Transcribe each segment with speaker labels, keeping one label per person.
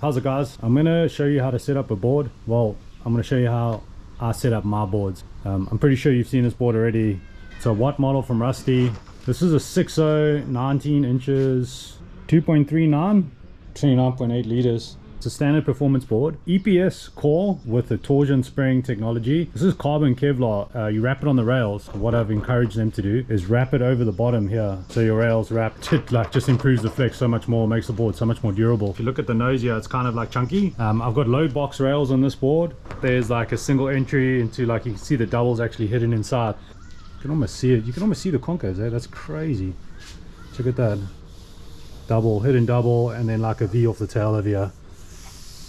Speaker 1: How's it, guys? I'm gonna show you how to set up a board. Well, I'm gonna show you how I set up my boards. I'm pretty sure you've seen this board already. It's a Watt model from Rusty. This is a 6.0, 19 inches, 2.39, 29.8 liters. It's a standard performance board. EPS core with a torsion spring technology. This is carbon Kevlar. You wrap it on the rails. What I've encouraged them to do is wrap it over the bottom here. So your rails wrapped. It like just improves the flex so much more, makes the board so much more durable. If you look at the nose here, it's kind of like chunky. I've got load box rails on this board. There's like a single entry into, like, you can see the doubles actually hidden inside. You can almost see it. You can almost see the conkers, eh? That's crazy. Check at that. Double, hidden double, and then like a V off the tail over here.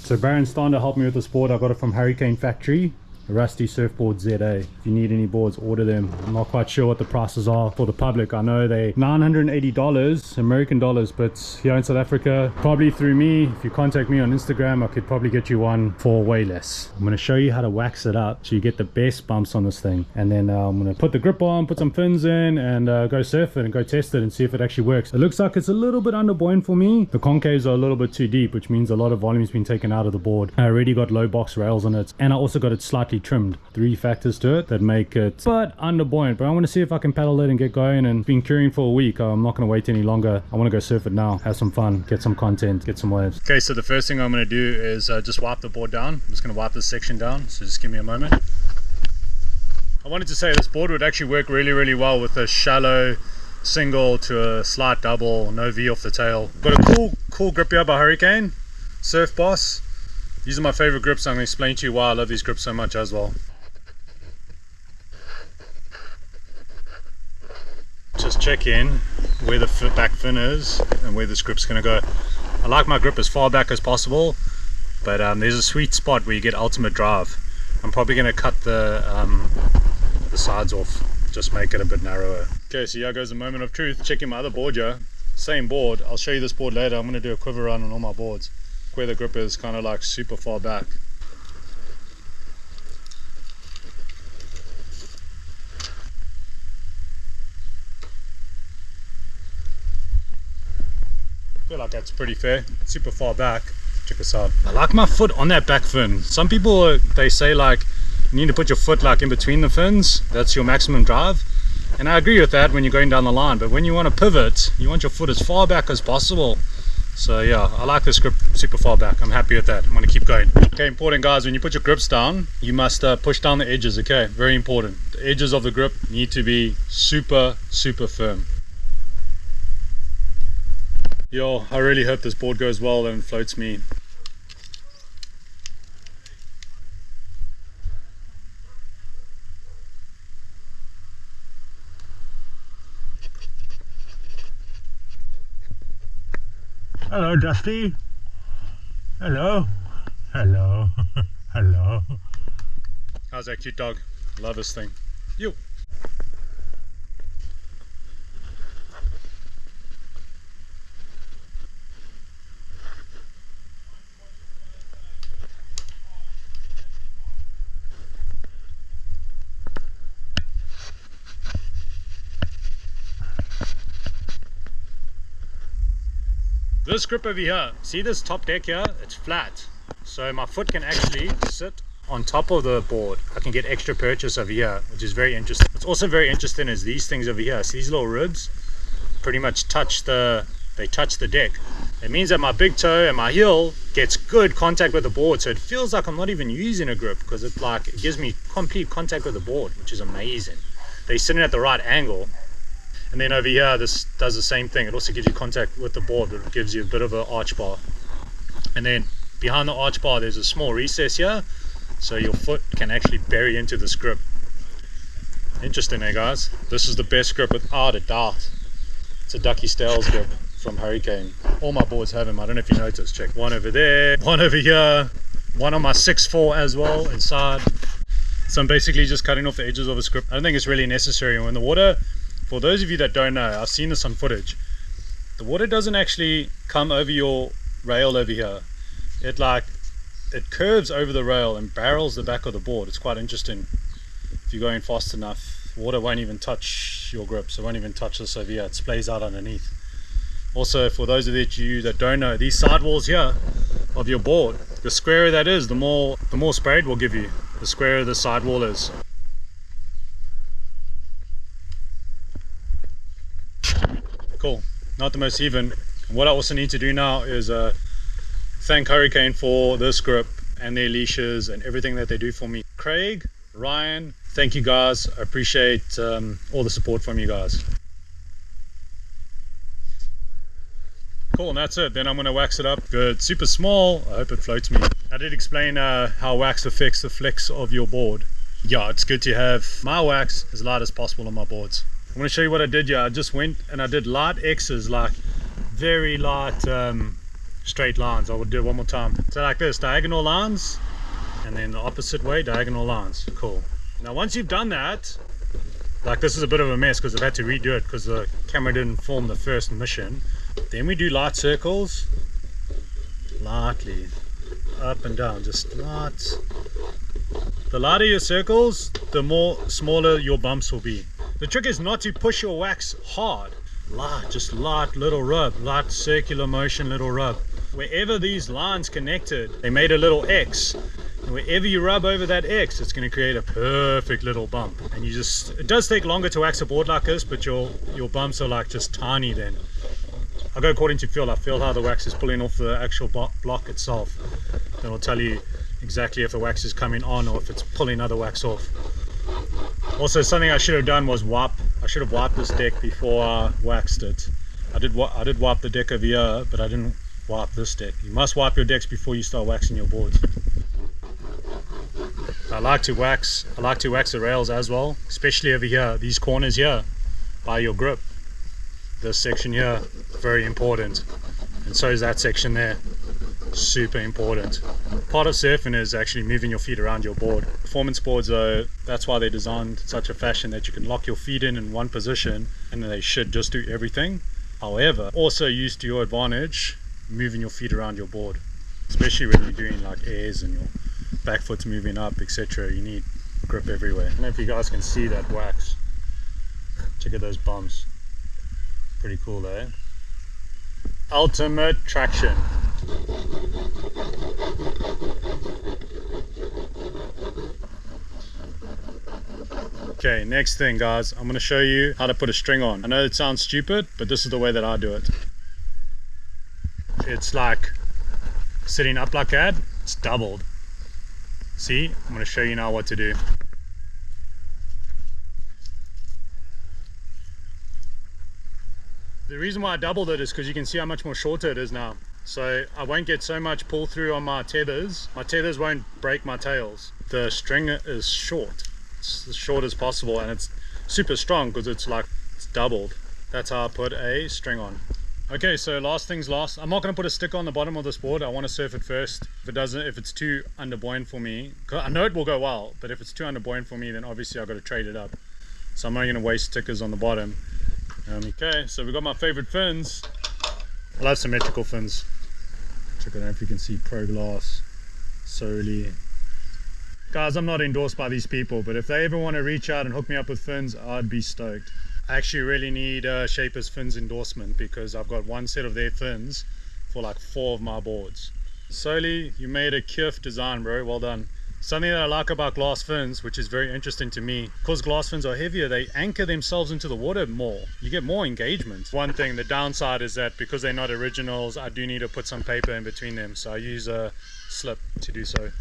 Speaker 1: So Baron Stander helped me with this board. I got it from Hurricane Factory, a Rusty SurfBoard ZA. If you need any boards, order them. I'm not quite sure what the prices are for the public. I know they $980 American dollars, but here in South Africa, probably through me, if you contact me on Instagram, I could probably get you one for way less. I'm going to show you how to wax it up so you get the best bumps on this thing, and then I'm going to put the grip on, put some fins in, and go surf it and go test it and see if it actually works. It looks like it's a little bit under buoyant for me. The concaves are a little bit too deep, which means a lot of volume's been taken out of the board. I already got low box rails on it, and I also got it slightly trimmed. 3 factors to it that make it but under buoyant. But I want to see if I can paddle it and get going, and it's been curing for a week. I'm not going to wait any longer. I want to go surf it now, have some fun, get some content, get some waves. Okay, so the first thing I'm going to do is just wipe the board down. I'm just going to wipe this section down, so just give me a moment. I wanted to say this board would actually work really well with a shallow single to a slight double, no V off the tail. Got a cool grip here by Hurricane Surf Boss. These are my favorite grips. I'm going to explain to you why I love these grips so much as well. Just check in where the back fin is and where this grip's going to go. I like my grip as far back as possible, but there's a sweet spot where you get ultimate drive. I'm probably going to cut the sides off, just make it a bit narrower. Okay, so here goes the moment of truth. Checking my other board here. Same board. I'll show you this board later. I'm going to do a quiver run on all my boards where the grip is kind of like super far back. I feel like that's pretty fair. Super far back. Check this out. I like my foot on that back fin. Some people, they say like you need to put your foot like in between the fins. That's your maximum drive. And I agree with that when you're going down the line, but when you want to pivot, you want your foot as far back as possible. So yeah, I like this grip super far back. I'm happy with that. I'm going to keep going. Okay, important guys, when you put your grips down, you must push down the edges, okay? Very important. The edges of the grip need to be super firm. Yo, I really hope this board goes well and floats me. Hello, Dusty. Hello. Hello. Hello. How's that cute dog? Love this thing. You. This grip over here, see this top deck here? It's flat, so my foot can actually sit on top of the board. I can get extra purchase over here, which is very interesting. What's also very interesting is these things over here. See these little ribs? Pretty much touch the deck. It means that my big toe and my heel gets good contact with the board, so it feels like I'm not even using a grip, because it gives me complete contact with the board, which is amazing. They're sitting at the right angle. And then over here, this does the same thing. It also gives you contact with the board, but it gives you a bit of an arch bar. And then behind the arch bar, there's a small recess here, so your foot can actually bury into this grip. Interesting, eh, guys? This is the best grip without a doubt. It's a Ducky Stales grip from Hurricane. All my boards have them. I don't know if you noticed. Check. One over there, one over here, one on my 6.4 as well inside. So I'm basically just cutting off the edges of this grip. I don't think it's really necessary. When the water, for those of you that don't know, I've seen this on footage, the water doesn't actually come over your rail over here. It curves over the rail and barrels the back of the board. It's quite interesting. If you're going fast enough, water won't even touch your grips. It won't even touch this over here. It splays out underneath. Also, for those of you that don't know, these sidewalls here, of your board. The squarer that is, the more spray it will give you, the squarer the sidewall is. Cool, not the most even. What I also need to do now is thank Hurricane for this grip and their leashes and everything that they do for me. Craig, Ryan, thank you guys. I appreciate all the support from you guys. Cool, and that's it. Then I'm going to wax it up. Good, super small. I hope it floats me. I did explain how wax affects the flex of your board. Yeah, it's good to have my wax as light as possible on my boards. I'm going to show you what I did. Yeah, I just went and I did light X's, like very light straight lines. I will do it one more time. So like this, diagonal lines, and then the opposite way, diagonal lines. Cool. Now once you've done that, like this is a bit of a mess because I've had to redo it because the camera didn't film the first mission. Then we do light circles, lightly, up and down, just light. The lighter your circles, the more smaller your bumps will be. The trick is not to push your wax hard. Light, just light little rub, light circular motion little rub. Wherever these lines connected, they made a little X. And wherever you rub over that X, it's going to create a perfect little bump. And you just, it does take longer to wax a board like this, but your bumps are like just tiny then. I'll go according to feel. I feel how the wax is pulling off the actual block itself. Then I'll tell you exactly if the wax is coming on or if it's pulling other wax off. Also, something I should have done was wipe. I should have wiped this deck before I waxed it. I did wipe the deck over here, but I didn't wipe this deck. You must wipe your decks before you start waxing your boards. I like to wax the rails as well, especially over here, these corners here by your grip. This section here, very important, and so is that section there, super important. Part of surfing is actually moving your feet around your board. Performance boards though, that's why they're designed in such a fashion that you can lock your feet in one position and they should just do everything. However, also use to your advantage moving your feet around your board, especially when you're doing like airs and your back foot's moving up, etc. You need grip everywhere. I don't know if you guys can see that wax. Check out those bumps. Pretty cool there. Ultimate traction. Okay, next thing guys, I'm going to show you how to put a string on. I know it sounds stupid, but this is the way that I do it. It's like sitting up like that, it's doubled. See, I'm going to show you now what to do. The reason why I doubled it is because you can see how much more shorter it is now. So I won't get so much pull through on my tethers. My tethers won't break my tails. The string is short. It's as short as possible and it's super strong because it's doubled. That's how I put a string on. Okay, so last things last. I'm not going to put a sticker on the bottom of this board. I want to surf it first. If it's too underbuoyant for me, I know it will go well, but if it's too underbuoyant for me, then obviously I've got to trade it up. So I'm not going to waste stickers on the bottom. Okay, so we've got my favorite fins. I love symmetrical fins. Check it out if you can see Pro Glass, Soli. Guys, I'm not endorsed by these people, but if they ever want to reach out and hook me up with fins, I'd be stoked. I actually really need Shaper's Fins endorsement because I've got one set of their fins for like 4 of my boards. Soli, you made a Kirf design, bro. Well done. Something that I like about glass fins, which is very interesting to me, because glass fins are heavier, they anchor themselves into the water more. You get more engagement. One thing, the downside is that because they're not originals, I do need to put some paper in between them. So I use a slip to do so.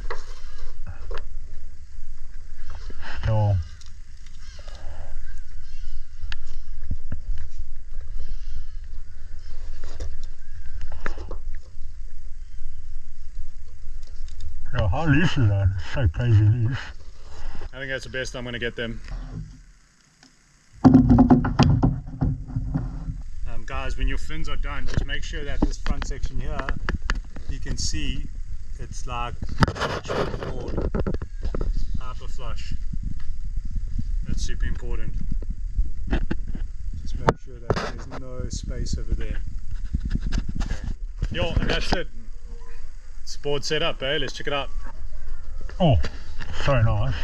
Speaker 1: Cool.
Speaker 2: Yo, how loose is that? It's so crazy loose.
Speaker 1: I think that's the best I'm going to get them. Guys, when your fins are done, just make sure that this front section here, you can see it's like forward, hyper flush. That's super important. Just make sure that there's no space over there. Okay. Yo, and that's it. It's board set up, eh? Let's check it out.
Speaker 2: Oh, so nice.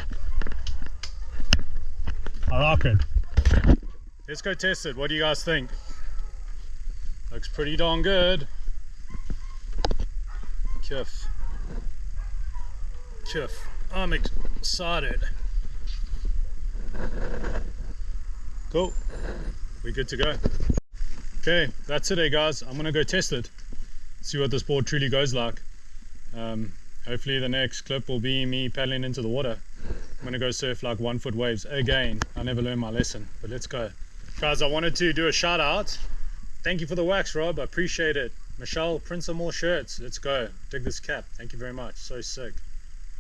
Speaker 2: I like it.
Speaker 1: Let's go test it. What do you guys think? Looks pretty darn good. Kiff. I'm excited. Cool. We're good to go. Okay, that's it, guys. I'm gonna go test it, see what this board truly goes like. Hopefully the next clip will be me paddling into the water. I'm gonna go surf like 1 foot waves again. I never learned my lesson, but let's go. Guys, I wanted to do a shout out. Thank you for the wax, Rob. I appreciate it. Michelle, print some more shirts. Let's go. Dig this cap. Thank you very much. So sick.